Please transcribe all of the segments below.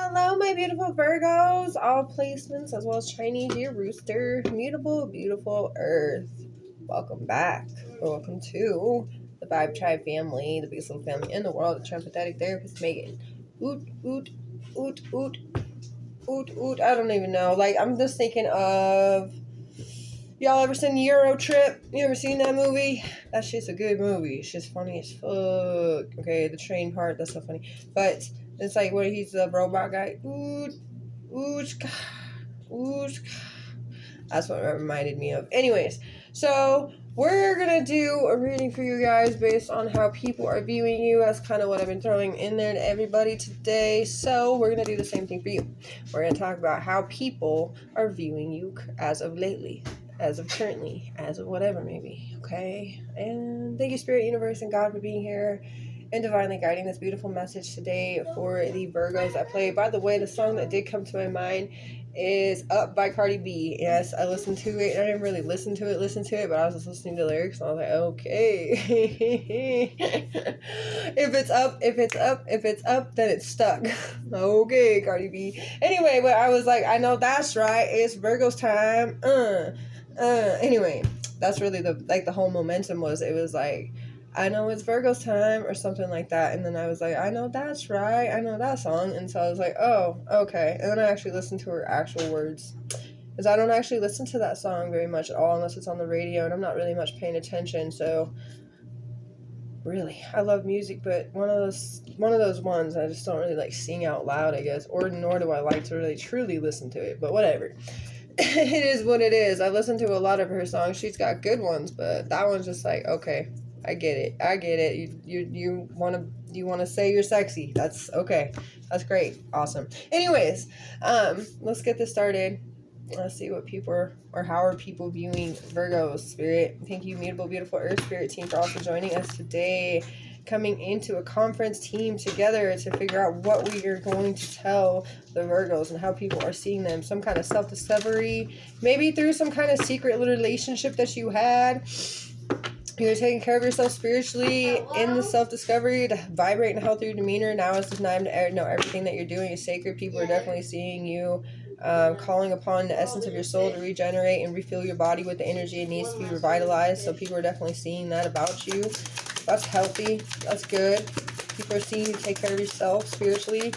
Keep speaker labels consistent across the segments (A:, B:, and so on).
A: Hello, my beautiful Virgos, all placements as well as Chinese year rooster, mutable, beautiful earth. Welcome back, or welcome to the Vibe Tribe family, the biggest little family in the world, the Triumphathetic Therapist Megan. Oot, oot, oot, oot, oot, oot. I don't even know. Like, I'm just thinking of. Y'all ever seen Euro Trip? You ever seen that movie? That shit's a good movie. It's just funny as fuck. Okay, the train part, that's so funny. But it's like where he's the robot guy. Oot, oochka, oochka. That's what it reminded me of. Anyways, so we're going to do a reading for you guys based on how people are viewing you. That's kind of what I've been throwing in there to everybody today. So we're going to do the same thing for you. We're going to talk about how people are viewing you as of lately, as of currently, as of whatever maybe, okay? And thank you, Spirit, Universe, and God for being here and divinely guiding this beautiful message today for the Virgos that play. By the way, the song that did come to my mind is Up by Cardi B. Yes, I listened to it. I didn't really listen to it, but I was just listening to the lyrics, and I was like, okay. if it's up, then it's stuck. Okay, Cardi B. Anyway, but I was like, I know that's right. It's Virgo's time. Anyway, that's really the whole momentum was. It was like, I know it's Virgo's time or something like that. And then I was like, I know that's right. I know that song. And so I was like, oh, okay. And then I actually listened to her actual words. Because I don't actually listen to that song very much at all unless it's on the radio. And I'm not really much paying attention. So really, I love music. But one of those ones I just don't really like sing out loud, I guess. Or nor do I like to really truly listen to it. But whatever. It is what it is. I listened to a lot of her songs. She's got good ones. But that one's just like, okay. I get it. You want to say you're sexy. That's okay. That's great. Awesome. Anyways, let's get this started. Let's see what people or how are people viewing Virgo Spirit. Thank you, Mutable Beautiful Earth Spirit team, for also joining us today. Coming into a conference team together to figure out what we are going to tell the Virgos and how people are seeing them. Some kind of self-discovery, maybe through some kind of secret relationship that you had. You're taking care of yourself spiritually in the self-discovery to vibrate in a healthier demeanor. Now is the time to know everything that you're doing is sacred. People are definitely seeing you, calling upon the essence of your soul to regenerate and refill your body with the energy it needs to be revitalized. So people are definitely seeing that about you. That's healthy. That's good. People are seeing you take care of yourself spiritually.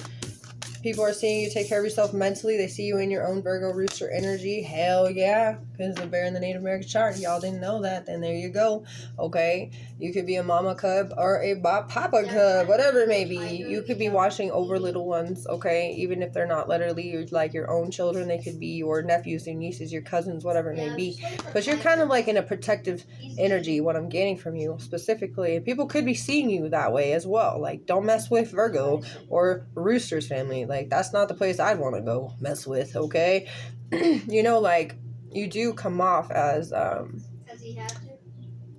A: People are seeing you take care of yourself mentally. They see you in your own Virgo rooster energy. Hell yeah. Because the bear in the Native American chart. Y'all didn't know that. Then there you go. Okay. You could be a mama cub or a papa cub. Whatever it may be. You could be watching over little ones. Okay. Even if they're not literally like your own children. They could be your nephews, your nieces, your cousins, whatever it may be. But you're kind of like in a protective energy. What I'm getting from you specifically. And people could be seeing you that way as well. Like, don't mess with Virgo or Rooster's family. Like, that's not the place I'd want to go mess with, okay? Like, you do come off as,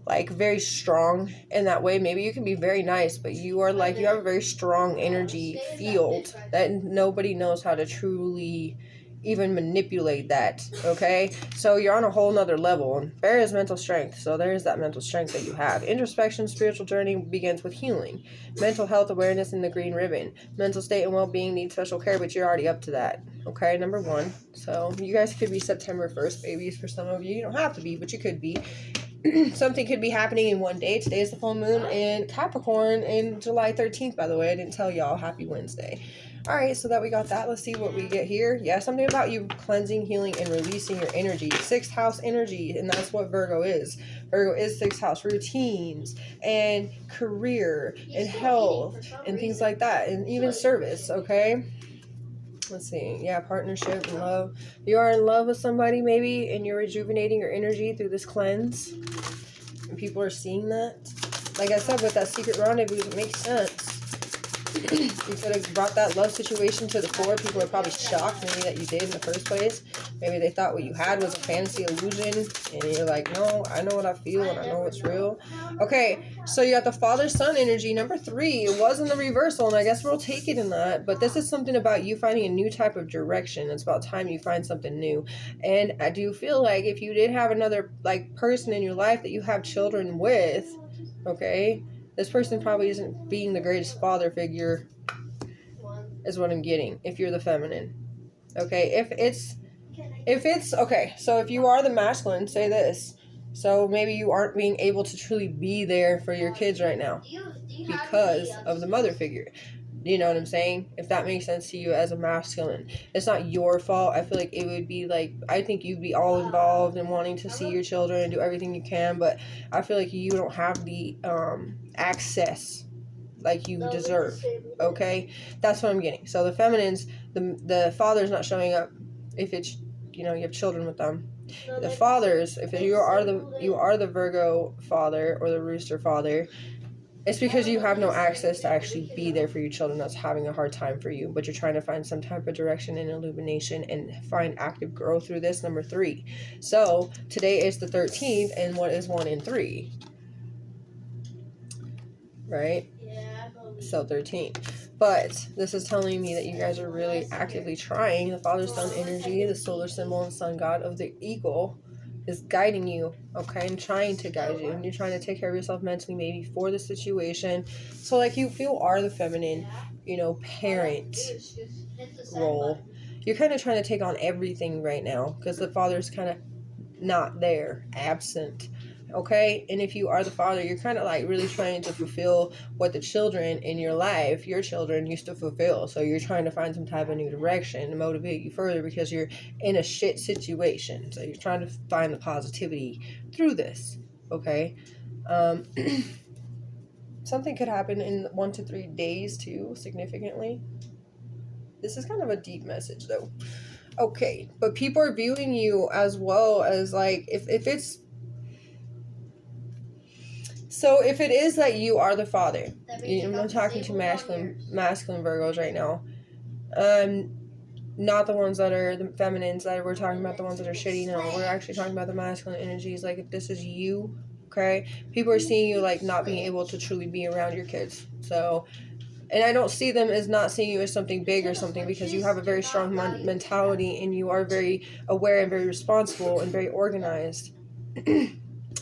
A: like, very strong in that way. Maybe you can be very nice, but you are, like, you have a very strong energy field that nobody knows how to truly even manipulate that, okay? So you're on a whole nother level. And bear is mental strength, so there's that mental strength that you have. Introspection, spiritual journey begins with healing. Mental health awareness in the green ribbon. Mental state and well-being need special care, but you're already up to that, okay? Number one. So you guys could be September 1st babies for some of you. You don't have to be, but you could be. Something could be happening in one day. Today is the full moon in Capricorn in July 13th, by the way. I didn't tell y'all. Happy Wednesday. All right, so that we got that. Let's see what we get here. Yeah, something about you cleansing, healing, and releasing your energy. Sixth house energy, and that's what Virgo is. Virgo is sixth house. Routines and career and health and things like that, and even service, okay? Let's see. Yeah, partnership and love. You are in love with somebody maybe, and you're rejuvenating your energy through this cleanse. And people are seeing that. Like I said, with that secret rendezvous, it makes sense. You could have brought that love situation to the fore. People are probably shocked maybe that you did in the first place. Maybe they thought what you had was a fantasy illusion. And you're like, no, I know what I feel and I know what's real. Okay, so you got the father-son energy. Number 3, it was in the reversal, and I guess we'll take it in that. But this is something about you finding a new type of direction. It's about time you find something new. And I do feel like if you did have another like person in your life that you have children with, okay, this person probably isn't being the greatest father figure is what I'm getting if you're the feminine. Okay, if it's okay, so if you are the masculine, say this. So maybe you aren't being able to truly be there for your kids right now because of the mother figure. You know what I'm saying? If that makes sense to you as a masculine. It's not your fault. I feel like it would be like, I think you'd be all involved in wanting to see your children and do everything you can, but I feel like you don't have the access like you deserve. Okay? That's what I'm getting. So the feminines, the father's not showing up if it's, you have children with them. The fathers, if you are the Virgo father or the rooster father, it's because you have no access to actually be there for your children that's having a hard time for you, but you're trying to find some type of direction and illumination and find active growth through this. Number 3. So today is the 13th, and what is 1 and 3? Right? So 13. But this is telling me that you guys are really actively trying. The Father Sun energy, the solar symbol and sun god of the eagle, is guiding you, okay, and trying to guide you. And you're trying to take care of yourself mentally, maybe for the situation. So, like, you are the feminine, parent role. You're kind of trying to take on everything right now because the father's kind of not there, absent. Okay, and if you are the father, you're kind of like really trying to fulfill what the children in your life, your children, used to fulfill. So you're trying to find some type of new direction to motivate you further because you're in a shit situation. So you're trying to find the positivity through this. Okay, something could happen in 1 to 3 days too, significantly. This is kind of a deep message though. Okay, but people are viewing you as well as like if it's. So if it is that you are the father, I'm talking to masculine Virgos right now, not the ones that are the feminines that we're talking about, the ones that are shitty. No, we're actually talking about the masculine energies. Like if this is you, okay, people are seeing you like not being able to truly be around your kids. So, and I don't see them as not seeing you as something big or something because you have a very strong mentality and you are very aware and very responsible and very organized.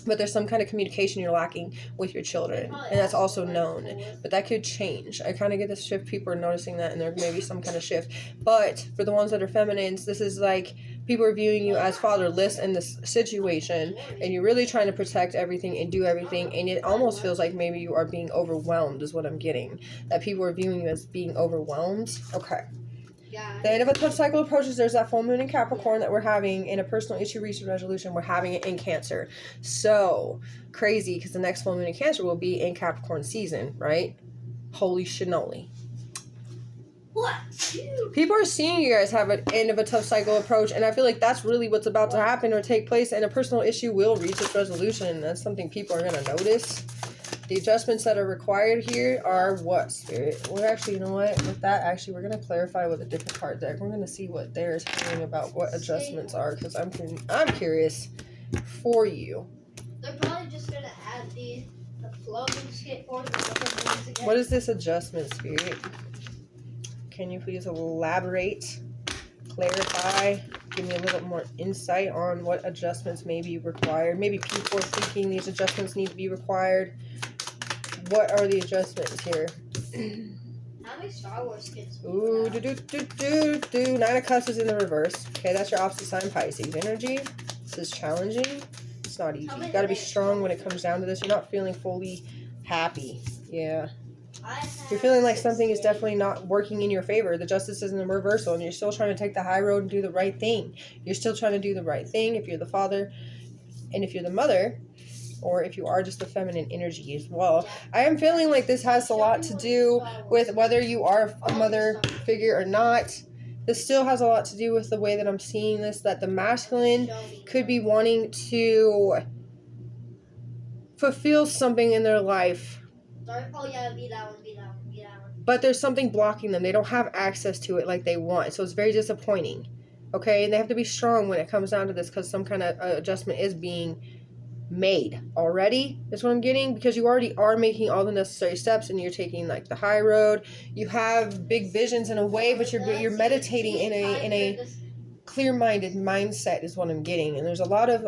A: But there's some kind of communication you're lacking with your children, and that's also known, but that could change. I kind of get this shift. People are noticing that, and there may be some kind of shift. But for the ones that are feminines, this is like people are viewing you as fatherless in this situation, and you're really trying to protect everything and do everything, and it almost feels like maybe you are being overwhelmed is what I'm getting, that people are viewing you as being overwhelmed. Okay. The end of a tough cycle approaches. There's that full moon in Capricorn that we're having in a personal issue resolution. We're having it in Cancer. So crazy because the next full moon in Cancer will be in Capricorn season, right? Holy shinoli. What? People are seeing you guys have an end of a tough cycle approach, and I feel like that's really what's about to happen or take place, and a personal issue will reach its resolution. That's something people are going to notice. The adjustments that are required here are what, Spirit? We're actually, you know what? With that, actually, we're going to clarify with a different card deck. We're going to see what they're saying about what adjustments are, because I'm curious for you.
B: They're probably just going to add the floating skateboard again.
A: What is this adjustment, Spirit? Can you please elaborate, clarify, give me a little more insight on what adjustments may be required? Maybe people are thinking these adjustments need to be required. What are the adjustments here?
B: How many Star Wars skins?
A: Ooh, Nine of Cups is in the reverse. Okay, that's your opposite sign, Pisces energy. This is challenging. It's not easy. You gotta be strong when it comes down to this. You're not feeling fully happy. Yeah. You're feeling like something is definitely not working in your favor. The justice is in the reversal, and you're still trying to take the high road and do the right thing. You're still trying to do the right thing if you're the father, and if you're the mother, or if you are just the feminine energy as well. I am feeling like this has a lot to do with whether you are a mother figure or not. This still has a lot to do with the way that I'm seeing this, that the masculine could be wanting to fulfill something in their life.
B: Oh, yeah, be that one.
A: But there's something blocking them. They don't have access to it like they want. So it's very disappointing. Okay? And they have to be strong when it comes down to this because some kind of adjustment is being made already. That's what I'm getting, because you already are making all the necessary steps and you're taking like the high road. You have big visions in a way, but you're meditating in a clear-minded mindset is what I'm getting. And there's a lot of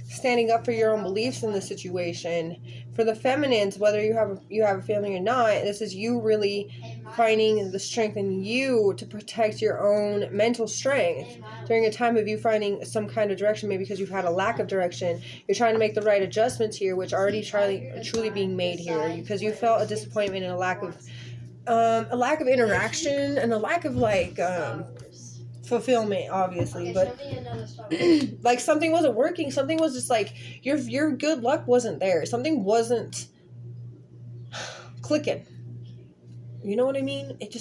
A: standing up for your own beliefs in the situation, For the feminines, whether you have a family or not, this is you really finding the strength in you to protect your own mental strength during a time of you finding some kind of direction, maybe because you've had a lack of direction. You're trying to make the right adjustments here, which are already truly being made here, because you felt a disappointment and a lack of interaction and a lack of fulfillment, obviously. But like something wasn't working. Something was just like your good luck wasn't there. Something wasn't clicking. You know what I mean? It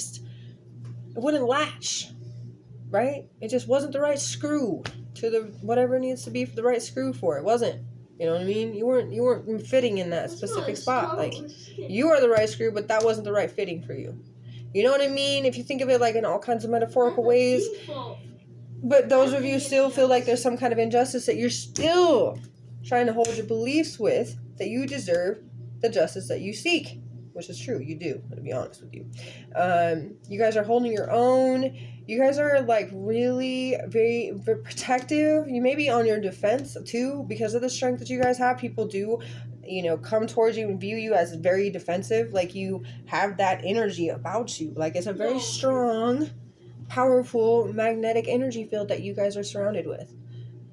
A: wouldn't latch, right? It just wasn't the right screw to the whatever it needs to be for the right screw for. It wasn't. You know what I mean? You weren't fitting in that specific spot. Like you are the right screw, but that wasn't the right fitting for you. You know what I mean? If you think of it like in all kinds of metaphorical ways. But those of you still feel like there's some kind of injustice that you're still trying to hold your beliefs with, that you deserve the justice that you seek, which is true. You do, to be honest with you. You guys are holding your own. You guys are like really very, very protective. You may be on your defense too because of the strength that you guys have. People do, come towards you and view you as very defensive. Like you have that energy about you. Like it's a very strong, powerful magnetic energy field that you guys are surrounded with.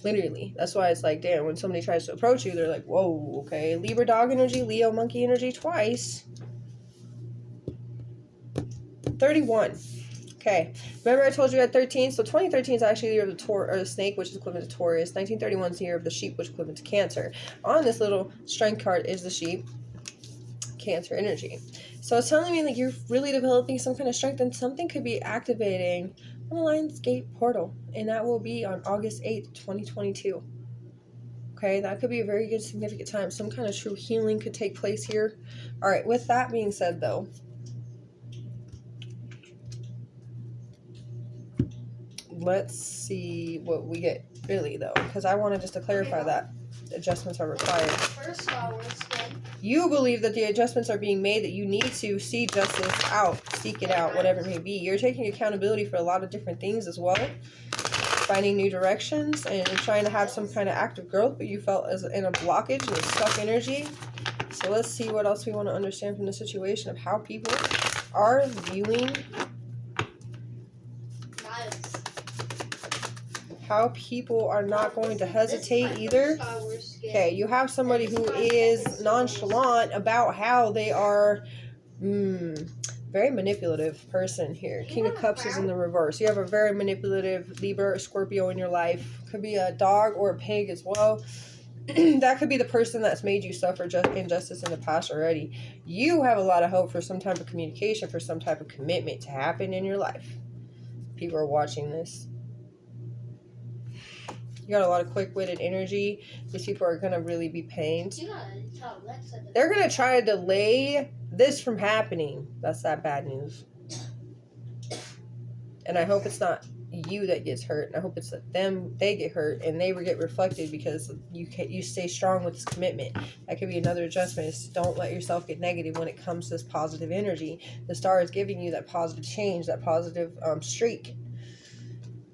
A: Literally. That's why it's like, damn, when somebody tries to approach you, they're like, whoa, okay. Libra dog energy, Leo monkey energy twice. 31. Okay. Remember I told you at 13? So 2013 is actually the year of the snake, which is equivalent to Taurus. 1931 is the year of the sheep, which is equivalent to Cancer. On this little strength card is the sheep. Cancer energy. So it's telling me like you're really developing some kind of strength and something could be activating on the Lionsgate portal, and that will be on August 8th, 2022. Okay, that could be a very good significant time. Some kind of true healing could take place here. All right, with that being said though, let's see what we get really though, because I wanted just to clarify that adjustments are required. You believe that the adjustments are being made, that you need to see justice out, seek it out, whatever it may be. You're taking accountability for a lot of different things as well, finding new directions and trying to have some kind of active growth, but you felt as in a blockage and a stuck energy. So let's see what else we want to understand from the situation of how people are viewing, how people are not going to hesitate either. Okay, you have somebody who is nonchalant about how they are very manipulative person here. King of Cups is in the reverse. You have a very manipulative Libra or Scorpio in your life. Could be a dog or a pig as well. That could be the person that's made you suffer injustice in the past already. You have a lot of hope for some type of communication, for some type of commitment to happen in your life. People are watching this. You got a lot of quick-witted energy. These people are going to really be pained. They're going to try to delay this from happening. That's that bad news. And I hope it's not you that gets hurt. I hope it's that they get hurt and they get reflected because you stay strong with this commitment. That could be another adjustment. Is don't let yourself get negative when it comes to this positive energy. The star is giving you that positive change, that positive streak.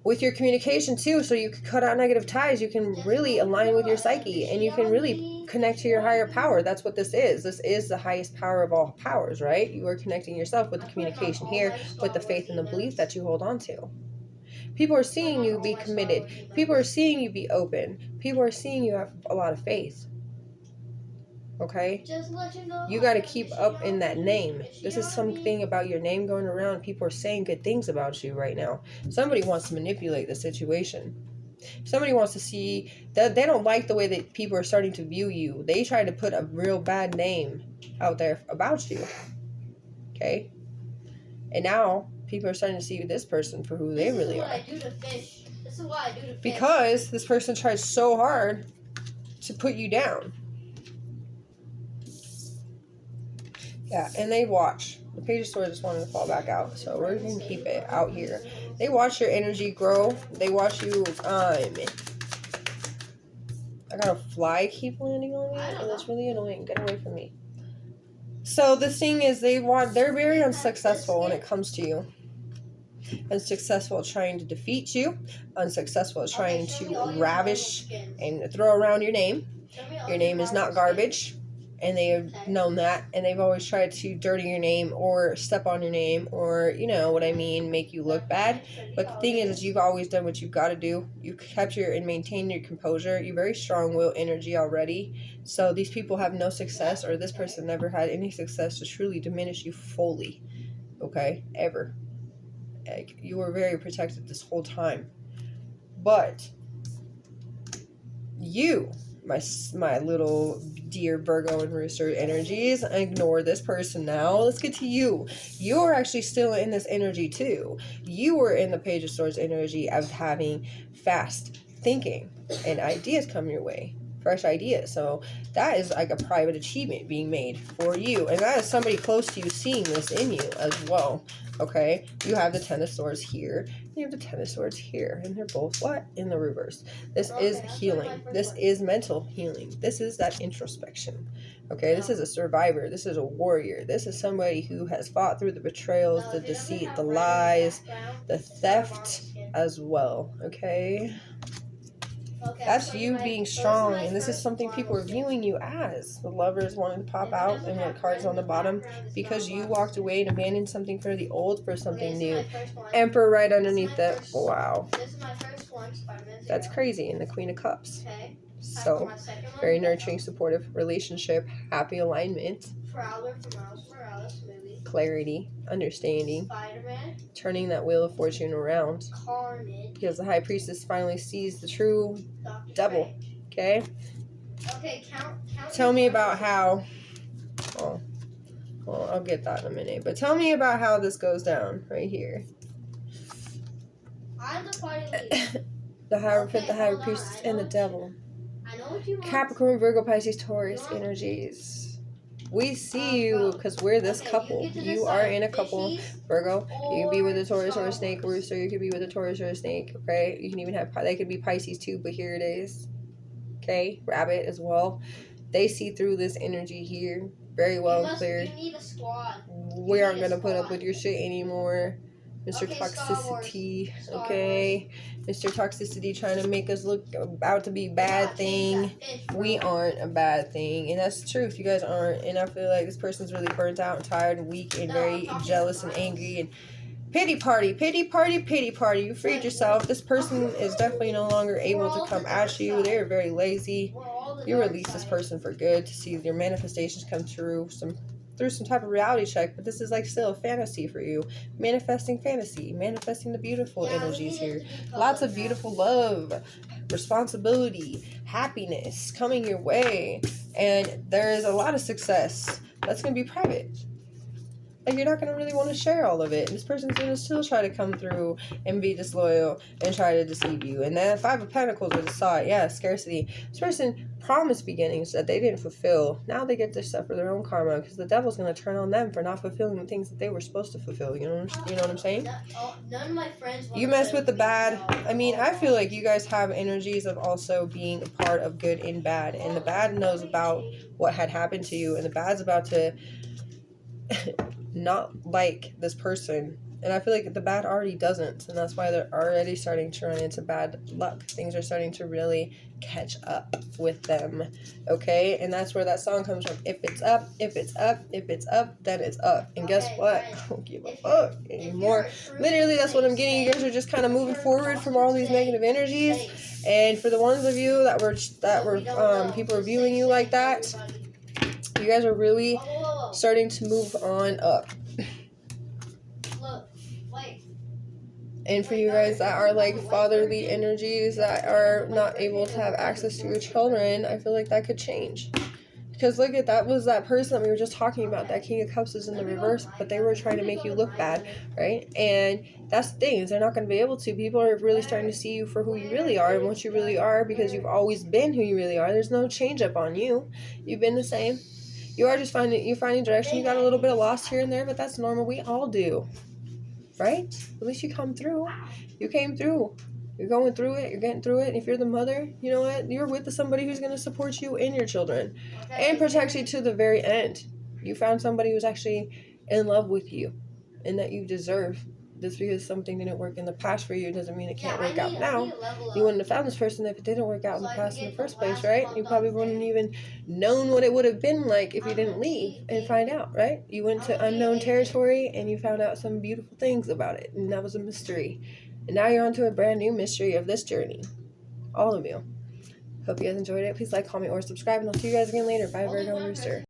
A: With your communication too, so you can cut out negative ties. You can really align with your psyche and you can really connect to your higher power. That's what this is. This is the highest power of all powers, right? You are connecting yourself with the communication here, with the faith and the belief that you hold on to. People are seeing you be committed. People are seeing you be open. People are seeing you have a lot of faith. Okay? You got to keep up in that name. This is something about your name going around. People are saying good things about you right now. Somebody wants to manipulate the situation. Somebody wants to see that they don't like the way that people are starting to view you. They try to put a real bad name out there about you. Okay? And now people are starting to see this person for who they really are. This is why I do to fish. Because this person tries so hard to put you down. Yeah, and they watch. The Page of Swords just wanted to fall back out, so we're going to keep it out here. They watch your energy grow. They watch you, I got a fly keep landing on me, and it's really annoying. Get away from me. So the thing is, they're very unsuccessful when it comes to you. Unsuccessful at trying to defeat you. Unsuccessful at trying to ravish and throw around your name. Your name is not garbage. and they have known that, and they've always tried to dirty your name or step on your name or, you know what I mean, make you look bad. But the thing is you've always done what you've got to do. You kept your and maintained your composure. You're very strong-willed energy already. So these people have no success, or this person never had any success to truly diminish you fully. Okay, ever. Like, you were very protected this whole time. But you, my little dear Virgo and Rooster energies, ignore this person now. Let's get to you. You're actually still in this energy too. You were in the Page of Swords energy of having fast thinking and ideas come your way. Fresh ideas. So that is like a private achievement being made for you. And that is somebody close to you seeing this in you as well. Okay? You have the Ten of Swords here. You have the Ten of Swords here. And they're both what? In the reverse. This is healing. This is mental healing. This is that introspection. Okay? This is a survivor. This is a warrior. This is somebody who has fought through the betrayals, the deceit, the lies, the theft as well. Okay? That's you being strong, and this is something people are viewing you as. The Lovers wanting to pop out and the cards on the bottom because you walked away and abandoned something for the old for something new. Emperor right underneath that. Wow.
B: This is my first one, Spider-Man.
A: That's crazy. And the Queen of Cups.
B: Okay.
A: So, very nurturing, supportive relationship, happy alignment.
B: Prowler from Miles Morales movie.
A: Clarity, understanding.
B: Spider-Man.
A: Turning that wheel of fortune around.
B: Carnage.
A: Because the High Priestess finally sees the true
B: Doctor
A: devil.
B: Strange.
A: Okay?
B: Okay, count.
A: Tell me about how... Oh, well, I'll get that in a minute. But tell me about how this goes down right here.
B: I'm the party leader.
A: The Hierophant, the High Priestess, and the devil.
B: I know what you want.
A: Capricorn, Virgo, Pisces, Taurus energies. We see you because we're this couple. You are in a couple. Virgo, you could be with a Taurus or a snake. Rooster, you could be with a Taurus or a snake. Okay? You can even have... They could be Pisces too, but here it is. Okay? Rabbit as well. They see through this energy here. Very well and clear.
B: You need a squad.
A: We aren't going to put up with your shit anymore. Mr.
B: Okay,
A: Toxicity,
B: Star
A: okay? Mr. Toxicity trying to make us look about to be bad thing. We aren't a bad thing, and that's the truth. You guys aren't, and I feel like this person's really burnt out and tired and weak and very jealous and angry and pity party, pity party, pity party. You freed yourself. This person is definitely no longer able to come at you. They're very lazy. You release this person for good to see your manifestations come through through some type of reality check, but this is like still a fantasy for you. Manifesting fantasy, manifesting the beautiful energies here. Lots of beautiful love, responsibility, happiness coming your way, and there is a lot of success. That's going to be private. Like, you're not going to really want to share all of it. And this person's going to still try to come through and be disloyal and try to deceive you. And then Five of Pentacles, we just saw it. Yeah, scarcity. This person promised beginnings that they didn't fulfill. Now they get to suffer their own karma because the devil's going to turn on them for not fulfilling the things that they were supposed to fulfill. You know what I'm saying?
B: None of my friends want
A: you mess with the bad. I mean, I feel like you guys have energies of also being a part of good and bad. And the bad knows about what had happened to you. And the bad's about to... not like this person, and I feel like the bad already doesn't, and that's why they're already starting to run into bad luck. Things are starting to really catch up with them, okay? And that's where that song comes from. If it's up, if it's up, if it's up, then it's up. And guess what? I don't give a fuck anymore. Literally, that's what I'm getting. You guys are just kind of moving forward from all these negative energies, and for the ones of you that were people are viewing you like that, you guys are really starting to move on up.
B: Look, wait.
A: And for you guys that are like fatherly energies that are not able to have access to your children, I feel like that could change. Because look at that, was that person that we were just talking about, that King of Cups is in the reverse, but they were trying to make you look bad, right? And that's the thing, is they're not going to be able to. People are really starting to see you for who you really are and what you really are, because you've always been who you really are. There's no change up on you. You've been the same. You are just finding direction. You got a little bit of lost here and there, but that's normal. We all do, right? At least you come through. You came through. You're going through it. You're getting through it. And if you're the mother, you know what? You're with somebody who's going to support you and your children and protect you to the very end. You found somebody who's actually in love with you and that you deserve Just because something didn't work in the past for you doesn't mean it can't work out
B: I
A: now.
B: need a level up.
A: You wouldn't have found this person if it didn't work out in
B: So
A: the
B: I can
A: past in
B: get
A: the
B: the
A: first place,
B: last
A: right?
B: month
A: You
B: off
A: probably
B: there.
A: wouldn't even known what it would have been like if you
B: I'm
A: didn't
B: gonna
A: leave
B: be
A: and
B: a-
A: find out, right? You went
B: I'm
A: to
B: gonna be
A: unknown
B: a-
A: territory and you found out some beautiful things about it, and that was a mystery. And now you're onto a brand new mystery of this journey. All of you. Hope you guys enjoyed it. Please like, comment, or subscribe, and I'll see you guys again later. Bye,
B: Only
A: Virgo and
B: one
A: Rooster.
B: person